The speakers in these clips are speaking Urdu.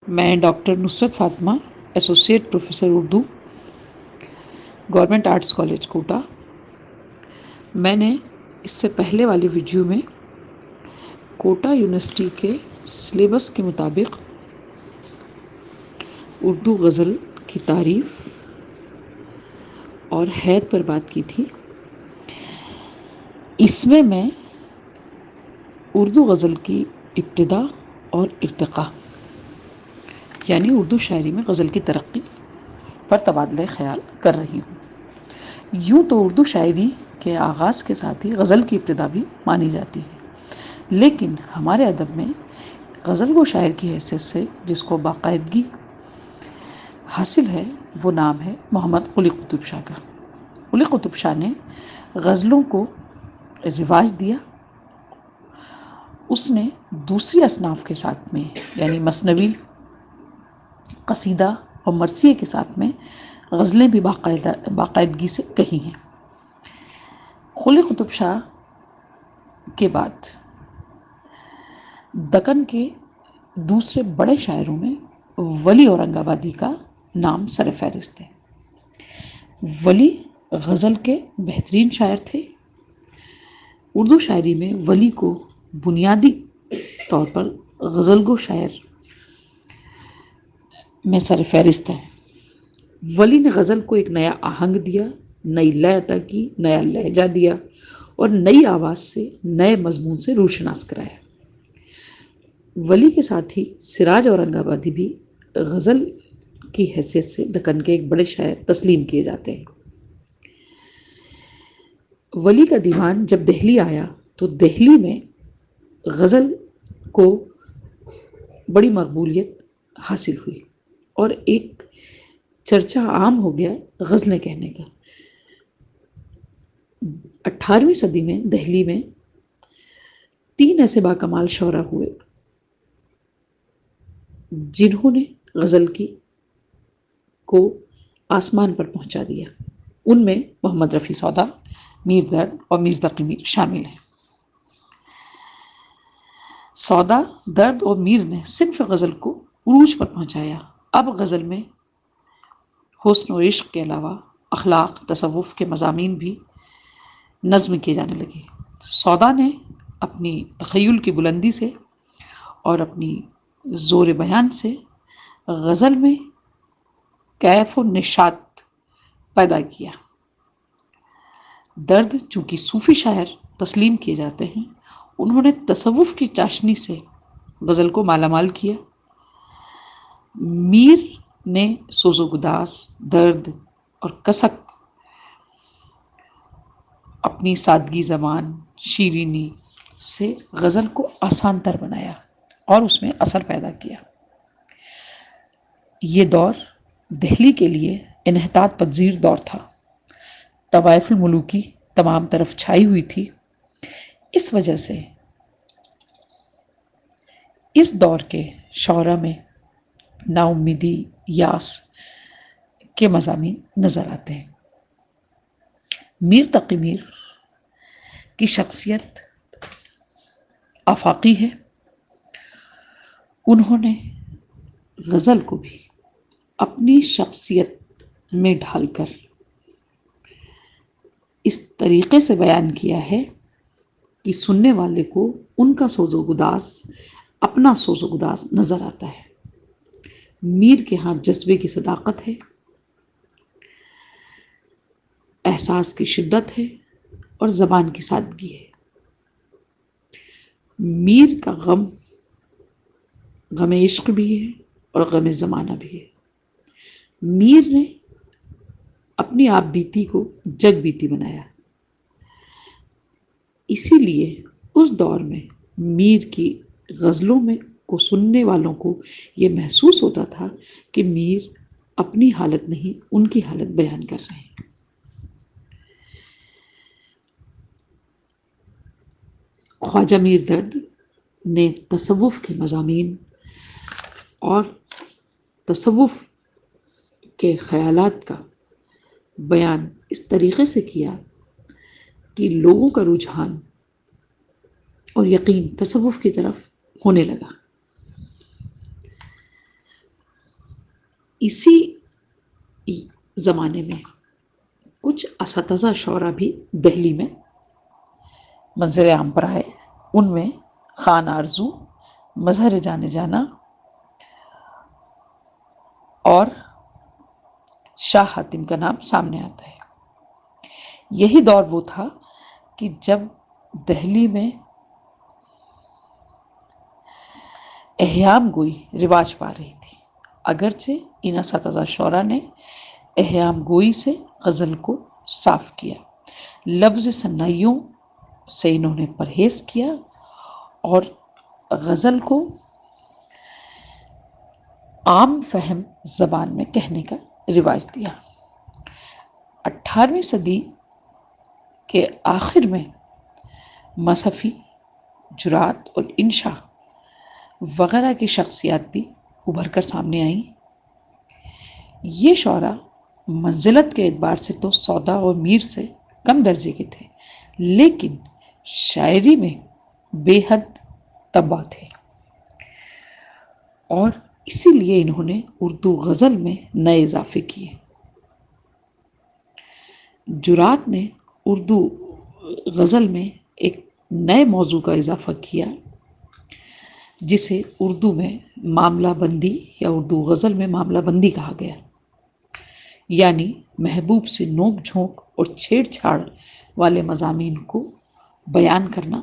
میں doctor Nusrat Fatima, associate professor Urdu, government arts college Kota. میں نے اس سے پہلے والی ویڈیو میں کوٹا یونیورسٹی کے سلیبس کے مطابق اردو غزل کی تعریف اور حید پر بات کی تھی۔ اس میں اردو غزل کی ابتدا اور ارتقاء یعنی اردو شاعری میں غزل کی ترقی پر تبادلہ خیال کر رہی ہوں۔ یوں تو اردو شاعری کے آغاز کے ساتھ ہی غزل کی ابتدا بھی مانی جاتی ہے، لیکن ہمارے ادب میں غزل وہ شاعر کی حیثیت سے جس کو باقاعدگی حاصل ہے، وہ نام ہے محمد قلی قطب شاہ کا۔ قلی قطب شاہ نے غزلوں کو رواج دیا۔ اس نے دوسری اصناف کے ساتھ میں یعنی مثنوی، قصیدہ اور مرثیے کے ساتھ میں غزلیں بھی باقاعدگی سے کہی ہیں۔ قلی قطب شاہ کے بعد دکن کے دوسرے بڑے شاعروں میں ولی اورنگ آبادی کا نام سر فہرست ہے۔ ولی غزل کے بہترین شاعر تھے۔ اردو شاعری میں ولی کو بنیادی طور پر غزل گو شاعر میں سر فہرست ہے۔ ولی نے غزل کو ایک نیا آہنگ دیا، نئی لے عطا کی، نیا لہجہ دیا اور نئی آواز سے نئے مضمون سے روشناس کرایا۔ ولی کے ساتھ ہی سراج اورنگ آبادی بھی غزل کی حیثیت سے دکن کے ایک بڑے شاعر تسلیم کیے جاتے ہیں۔ ولی کا دیوان جب دہلی آیا تو دہلی میں غزل کو بڑی مقبولیت حاصل ہوئی اور ایک چرچا عام ہو گیا غزلیں کہنے کا۔ 18ویں صدی میں دہلی میں 3 ایسے باکمال شعراء ہوئے جنہوں نے غزل کو آسمان پر پہنچا دیا۔ ان میں محمد رفیع سودا، میر درد اور میر تقی میر شامل ہیں۔ سودا، درد اور میر نے صنف غزل کو عروج پر پہنچایا۔ اب غزل میں حسن و عشق کے علاوہ اخلاق، تصوف کے مضامین بھی نظم کیے جانے لگے۔ سودا نے اپنی تخیل کی بلندی سے اور اپنی زور بیان سے غزل میں کیف و نشاط پیدا کیا۔ درد چونکہ صوفی شاعر تسلیم کیے جاتے ہیں، انہوں نے تصوف کی چاشنی سے غزل کو مالا مال کیا۔ میر نے سوز و گداز، درد اور کسک اپنی سادگی زبان، شیرینی سے غزل کو آسان تر بنایا اور اس میں اثر پیدا کیا۔ یہ دور دہلی کے لیے انحطاط پذیر دور تھا۔ طوائف الملوکی تمام طرف چھائی ہوئی تھی۔ اس وجہ سے اس دور کے شعراء میں نا امیدی، یاس کے مضامین نظر آتے ہیں۔ میر تقی میر کی شخصیت آفاقی ہے۔ انہوں نے غزل کو بھی اپنی شخصیت میں ڈھال کر اس طریقے سے بیان کیا ہے کہ سننے والے کو ان کا سوز و گداز اپنا سوز و گداز نظر آتا ہے۔ میر کے ہاں جذبے کی صداقت ہے، احساس کی شدت ہے اور زبان کی سادگی ہے۔ میر کا غم عشق بھی ہے اور غم زمانہ بھی ہے۔ میر نے اپنی آپ بیتی کو جگ بیتی بنایا۔ اسی لیے اس دور میں میر کی غزلوں میں کو سننے والوں کو یہ محسوس ہوتا تھا کہ میر اپنی حالت نہیں، ان کی حالت بیان کر رہے ہیں۔ خواجہ میر درد نے تصوف کے مضامین اور تصوف کے خیالات کا بیان اس طریقے سے کیا کہ لوگوں کا رجحان اور یقین تصوف کی طرف ہونے لگا۔ اسی زمانے میں کچھ اساتذہ شعرا بھی دہلی میں منظر عام پر آئے. ان میں خان آرزو، مظہر جانے جانا اور شاہ حاتم کا نام سامنے آتا ہے. یہی دور وہ تھا کہ جب دہلی میں احیام گوئی رواج پا رہی تھی. اگرچہ ان اساتذہ شعرا نے احیام گوئی سے غزل کو صاف کیا، لفظ ثنائیوں سے انہوں نے پرہیز کیا اور غزل کو عام فہم زبان میں کہنے کا رواج دیا. 18ویں صدی کے آخر میں مصحفی جرات اور انشا وغیرہ کی شخصیات بھی ابھر کر سامنے آئیں. یہ شعرا منزلت کے اعتبار سے تو سودا اور میر سے کم درجے کے تھے، لیکن شاعری میں بے حد طبع تھے، اور اسی لیے انہوں نے اردو غزل میں نئے اضافے کیے. جرات نے اردو غزل میں ایک نئے موضوع کا اضافہ کیا جسے اردو میں معاملہ بندی یا اردو غزل میں معاملہ بندی کہا گیا، یعنی محبوب سے نوک جھونک اور چھیڑ چھاڑ والے مضامین کو بیان کرنا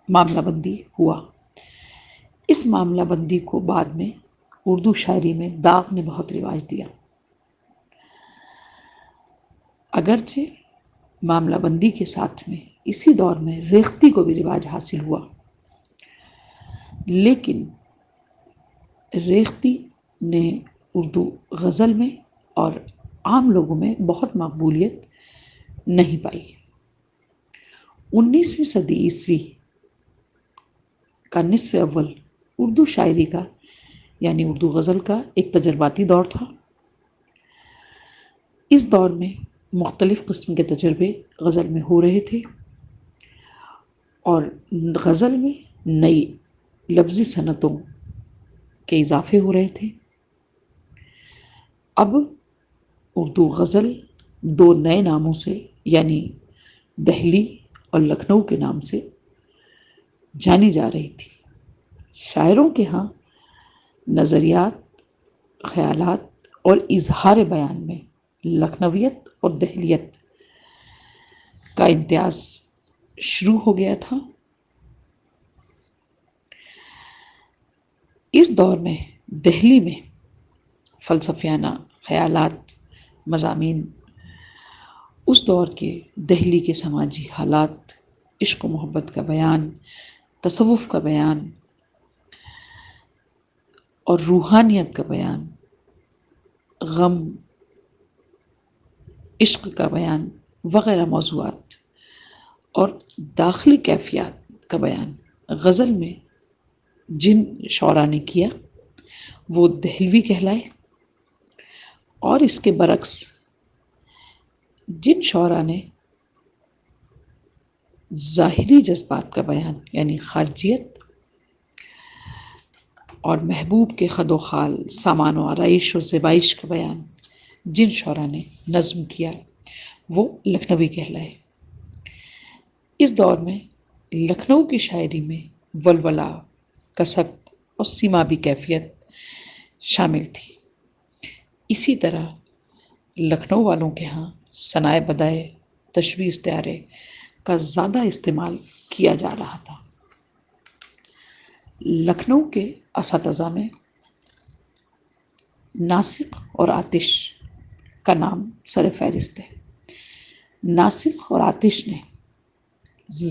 معاملہ بندی ہوا. اس معاملہ بندی کو بعد میں اردو شاعری میں داغ نے بہت رواج دیا. اگرچہ معاملہ بندی کے ساتھ میں اسی دور میں ریختی کو بھی رواج حاصل ہوا، لیکن ریختی نے اردو غزل میں اور عام لوگوں میں بہت مقبولیت نہیں پائی. 19ویں صدی عیسوی کا نصف اول اردو شاعری کا یعنی اردو غزل کا ایک تجرباتی دور تھا. اس دور میں مختلف قسم کے تجربے غزل میں ہو رہے تھے اور غزل میں نئی لفظی صنعتوں کے اضافے ہو رہے تھے. اب اردو غزل دو نئے ناموں سے یعنی دہلی اور لکھنؤ کے نام سے جانی جا رہی تھی. شاعروں کے ہاں نظریات، خیالات اور اظہار بیان میں لکھنویت اور دہلیت کا امتیاز شروع ہو گیا تھا. اس دور میں دہلی میں فلسفیانہ خیالات، مضامین، اس دور کے دہلی کے سماجی حالات، عشق و محبت کا بیان، تصوف کا بیان اور روحانیت کا بیان، غم، عشق کا بیان وغیرہ موضوعات اور داخلی کیفیات کا بیان غزل میں جن شعراء نے کیا وہ دہلوی کہلائے، اور اس کے برعکس جن شعراء نے ظاہری جذبات کا بیان یعنی خارجیت اور محبوب کے خد و خال، سامان و آرائش اور زیبائش کا بیان جن شعراء نے نظم کیا وہ لکھنوی کہلائے. اس دور میں لکھنؤ کی شاعری میں ولولہ، کسک اور سیمابی کیفیت شامل تھی. اسی طرح لکھنؤ والوں کے ہاں ثنائے بدائے، تشبیہ استعارے کا زیادہ استعمال کیا جا رہا تھا. لکھنؤ کے اساتذہ میں ناسخ اور آتش کا نام سر فہرست ہے. ناسخ اور آتش نے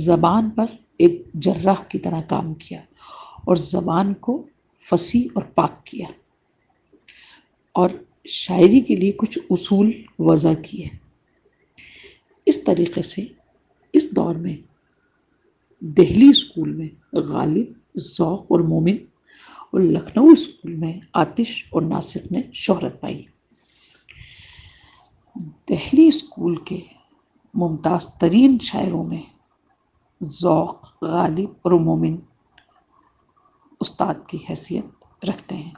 زبان پر ایک جراح کی طرح کام کیا اور زبان کو فصیح اور پاک کیا اور شاعری کے لیے کچھ اصول وضع کیے. اس طریقے سے اس دور میں دہلی اسکول میں غالب، ذوق اور مومن اور لکھنؤ اسکول میں آتش اور ناسخ نے شہرت پائی. دہلی اسکول کے ممتاز ترین شاعروں میں ذوق، غالب اور مومن استاد کی حیثیت رکھتے ہیں.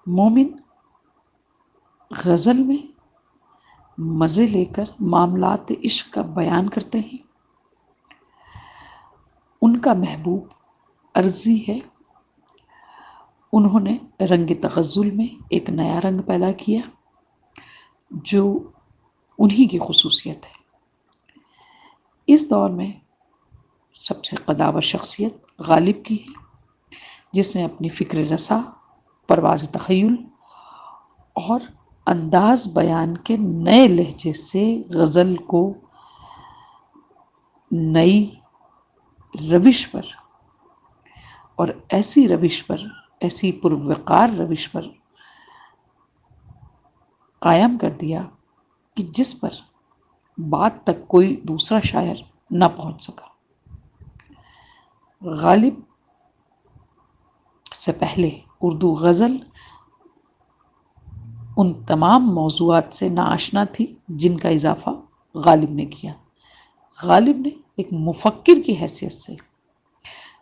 مومن غزل میں مزے لے کر معاملات عشق کا بیان کرتے ہیں. ان کا محبوب عرضی ہے. انہوں نے رنگ تغزل میں ایک نیا رنگ پیدا کیا جو انہی کی خصوصیت ہے. اس دور میں سب سے قداور شخصیت غالب کی ہے، جس نے اپنی فکر رسا، پرواز تخیل اور انداز بیان کے نئے لہجے سے غزل کو نئی روش پر اور ایسی پروقار روش پر قائم کر دیا کہ جس پر بعد تک کوئی دوسرا شاعر نہ پہنچ سکا. غالب سے پہلے اردو غزل ان تمام موضوعات سے ناآشنا تھی جن کا اضافہ غالب نے کیا. غالب نے ایک مفکر کی حیثیت سے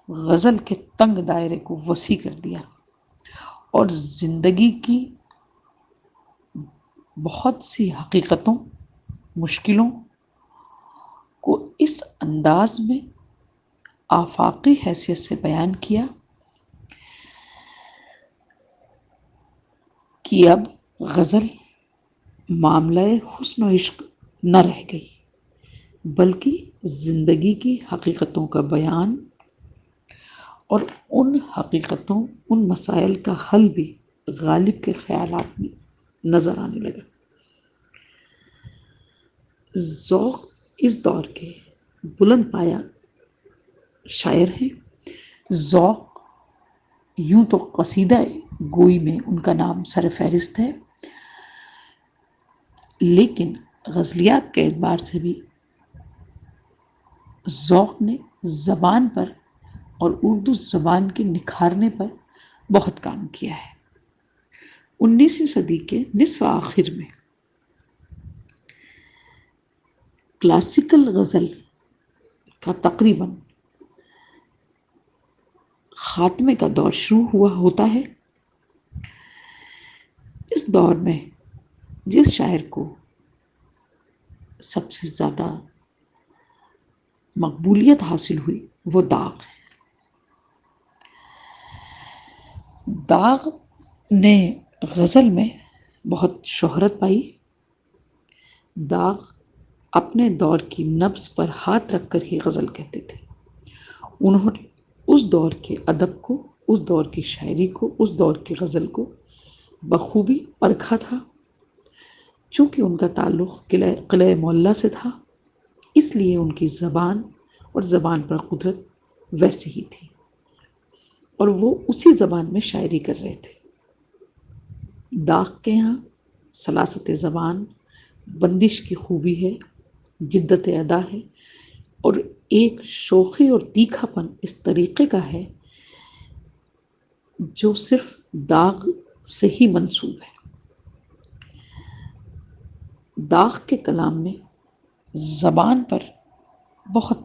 غزل کے تنگ دائرے کو وسیع کر دیا اور زندگی کی بہت سی حقیقتوں، مشکلوں کو اس انداز میں آفاقی حیثیت سے بیان کیا کہ اب غزل معاملہ حسن و عشق نہ رہ گئی، بلکہ زندگی کی حقیقتوں کا بیان اور ان حقیقتوں، ان مسائل کا حل بھی غالب کے خیالات میں نظر آنے لگا. ذوق اس دور کے بلند پایہ شاعر ہیں. ذوق یوں تو قصیدہ گوئی میں ان کا نام سر فہرست ہے، لیکن غزلیات کے اعتبار سے بھی ذوق نے زبان پر اور اردو زبان کے نکھارنے پر بہت کام کیا ہے. 19ویں صدی کے نصف آخر میں کلاسیکل غزل کا تقریباً خاتمے کا دور شروع ہوتا ہے. اس دور میں جس شاعر کو سب سے زیادہ مقبولیت حاصل ہوئی وہ داغ ہے. داغ نے غزل میں بہت شہرت پائی. داغ اپنے دور کی نبض پر ہاتھ رکھ کر ہی غزل کہتے تھے. انہوں نے اس دور کے ادب کو، اس دور کی شاعری کو، اس دور کی غزل کو بخوبی پرکھا تھا. چونکہ ان کا تعلق قلعہ معلیٰ سے تھا، اس لیے ان کی زبان اور زبان پر قدرت ویسی ہی تھی اور وہ اسی زبان میں شاعری کر رہے تھے. داغ کے یہاں سلاست زبان، بندش کی خوبی ہے، جدت ادا ہے اور ایک شوخی اور تیکھا پن اس طریقے کا ہے جو صرف داغ سے ہی منسوب ہے. داغ کے کلام میں زبان پر بہت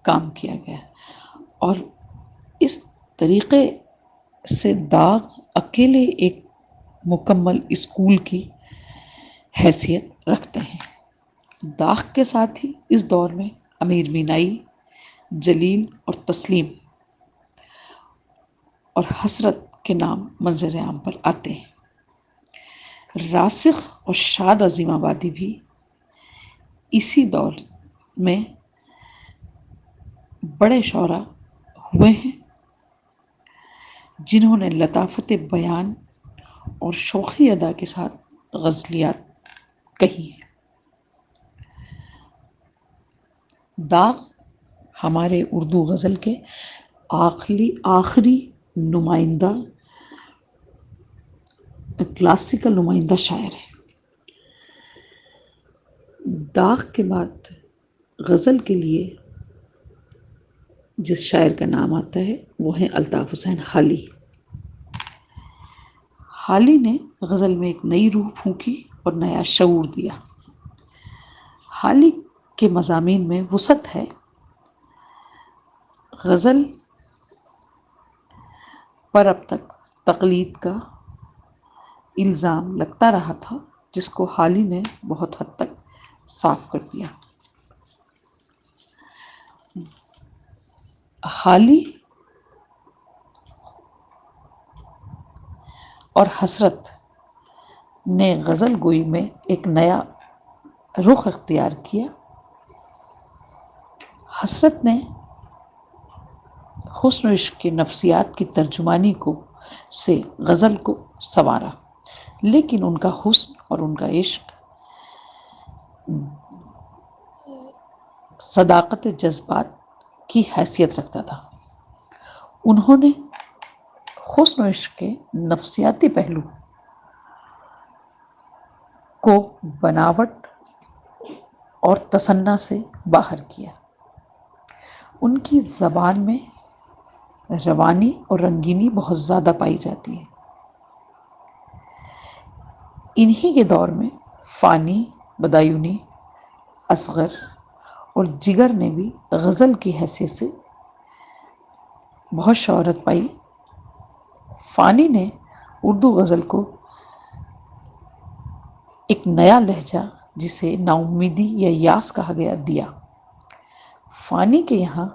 کام کیا گیا اور اس طریقے سے داغ اکیلے ایک مکمل اسکول کی حیثیت رکھتے ہیں. داغ کے ساتھ ہی اس دور میں امیر مینائی، جلیل اور تسلیم اور حسرت کے نام منظر عام پر آتے ہیں. راسخ اور شاد عظیم آبادی بھی اسی دور میں بڑے شعراء ہوئے ہیں جنہوں نے لطافت بیان اور شوخی ادا کے ساتھ غزلیات کہی ہیں. داغ ہمارے اردو غزل کے آخری نمائندہ کلاسیکل نمائندہ شاعر ہے. داغ کے بعد غزل کے لیے جس شاعر کا نام آتا ہے وہ ہیں الطاف حسین حالی. حالی نے غزل میں ایک نئی روح پھونکی اور نیا شعور دیا. حالی کے مضامین میں وسعت ہے. غزل پر اب تک تقلید کا الزام لگتا رہا تھا، جس کو حالی نے بہت حد تک صاف کر دیا۔ حالی اور حسرت نے غزل گوئی میں ایک نیا رخ اختیار کیا۔ حسرت نے حسن و عشق کی نفسیات کی ترجمانی سے غزل کو سنوارا، لیکن ان کا حسن اور ان کا عشق صداقت جذبات کی حیثیت رکھتا تھا۔ انہوں نے حسن و عشق کے نفسیاتی پہلو کو بناوٹ اور تصنع سے باہر کیا۔ ان کی زبان میں روانی اور رنگینی بہت زیادہ پائی جاتی ہے۔ انہی کے دور میں فانی، بدایونی، اصغر اور جگر نے بھی غزل کی حیثیت سے بہت شہرت پائی۔ فانی نے اردو غزل کو ایک نیا لہجہ، جسے ناامیدی یا یاس کہا گیا، دیا۔ فانی کے یہاں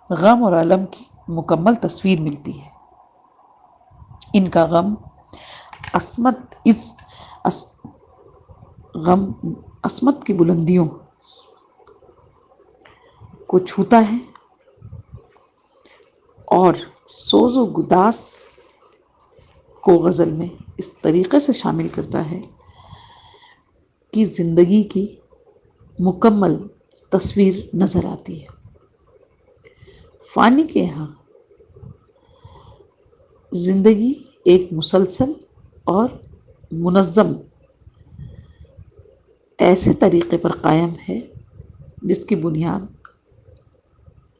غم اور الم کی مکمل تصویر ملتی ہے۔ ان کا غم عصمت کی بلندیوں کو چھوتا ہے اور سوز و گداس کو غزل میں اس طریقے سے شامل کرتا ہے کہ زندگی کی مکمل تصویر نظر آتی ہے۔ فانی کے یہاں زندگی ایک مسلسل اور منظم ایسے طریقے پر قائم ہے جس کی بنیاد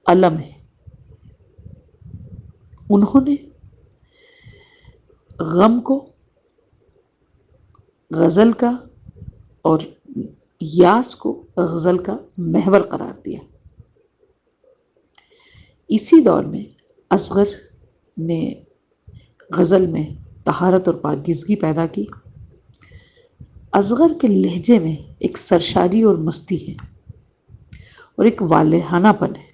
الم ہے۔ انہوں نے غم کو غزل کا اور یاس کو غزل کا محور قرار دیا۔ اسی دور میں اصغر نے غزل میں طہارت اور پاکیزگی پیدا کی۔ اصغر کے لہجے میں ایک سرشاری اور مستی ہے اور ایک والہانہ پن ہے۔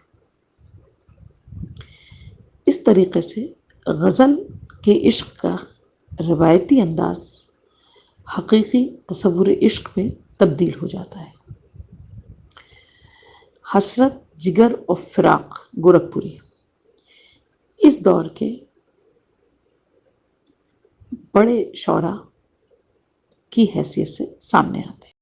اس طریقے سے غزل کے عشق کا روایتی انداز حقیقی تصور عشق میں تبدیل ہو جاتا ہے۔ حسرت، جگر اور فراق گورکھپوری اس دور کے بڑے شعراء کی حیثیت سے سامنے آتے ہیں۔